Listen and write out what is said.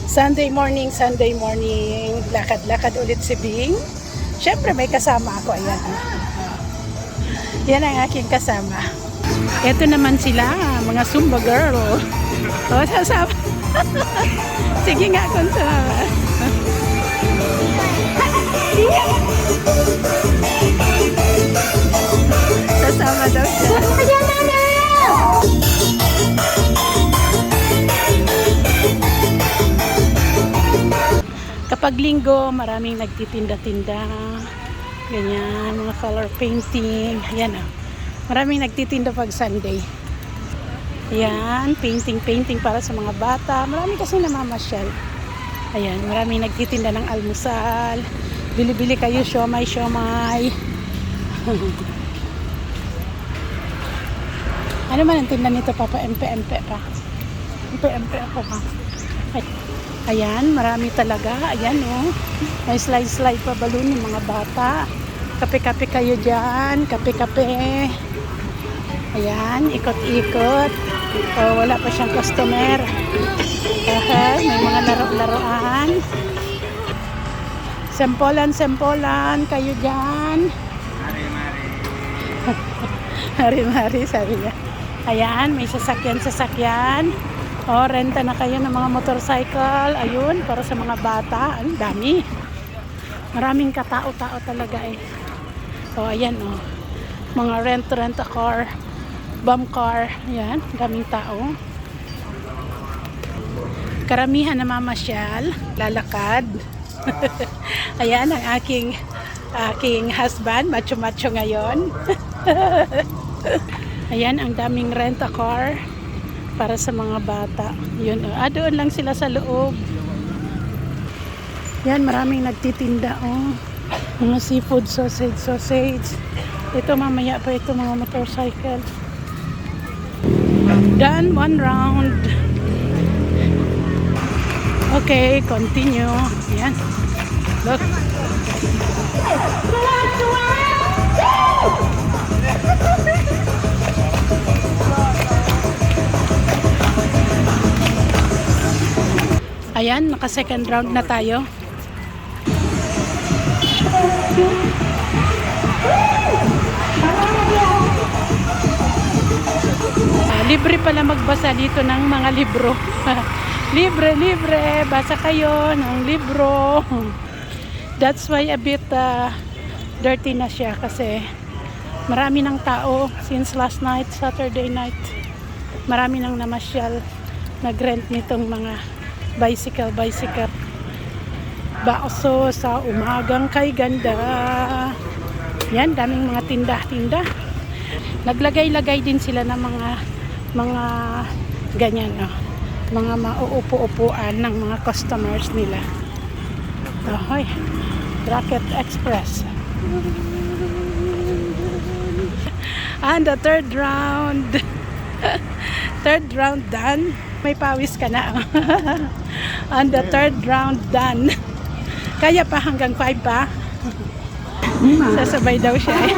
Sunday morning, lakad-lakad ulit si Bing. Siyempre may kasama ako, ayan. Yan ang aking kasama. Ito naman sila, mga Zumba girl. O, sasama. Sige nga kung sasama. Sasama daw siya. Kapag linggo, maraming nagtitinda-tinda. Ganyan, mga color painting. Ayan o. Maraming nagtitinda pag Sunday. Ayan, painting para sa mga bata. Marami kasi namamasyal. Ayan, maraming nagtitinda ng almusal. Bili-bili kayo, siomay. Ano man ang tinda nito, Papa? MP pa. MP ako pa. Ayan, marami talaga. Ayan, oh. May slide pa balloon ng mga bata. Kape-kape kayo dyan. Kape-kape. Ayan, ikot-ikot. Oh, wala pa siyang customer. May mga laro-laroan. Sempolan kayo dyan. Mari, sabi niya. Ayan, may sasakyan. O, renta na kayo ng mga motorcycle. Ayun, para sa mga bata. Ang dami. Maraming katao-tao talaga eh. O, ayan o. Mga rent a car. Bum car. Ayan, daming tao. Karamihan na mamasyal. Lalakad. Ayan, ang aking husband. Macho-macho ngayon. Ayan, ang daming rent a car. Para sa mga bata. Yun, doon lang sila sa loob. Yan, maraming nagtitinda, oh. Mga seafood, sausage. Ito, mamaya pa ito, mga motorcycle. Done, one round. Okay, continue. Yan. Look. Ayan, naka second round na tayo. Libre pala magbasa dito ng mga libro. libre. Basa kayo ng libro. That's why a bit dirty na siya kasi marami ng tao since last night, Saturday night. Marami nang namasyal. Nag-rent nitong mga bicycle. Bakso sa umagang kay ganda. Yan, daming mga tinda. Naglagay din sila ng mga ganyan, oh. Mga mauupo-upuan ng mga customers nila. Hoy, Rocket Express. And the third round. Third round done. May pawis ka na. On the third round done. Kaya pa hanggang 5 pa. Sasabay daw siya eh.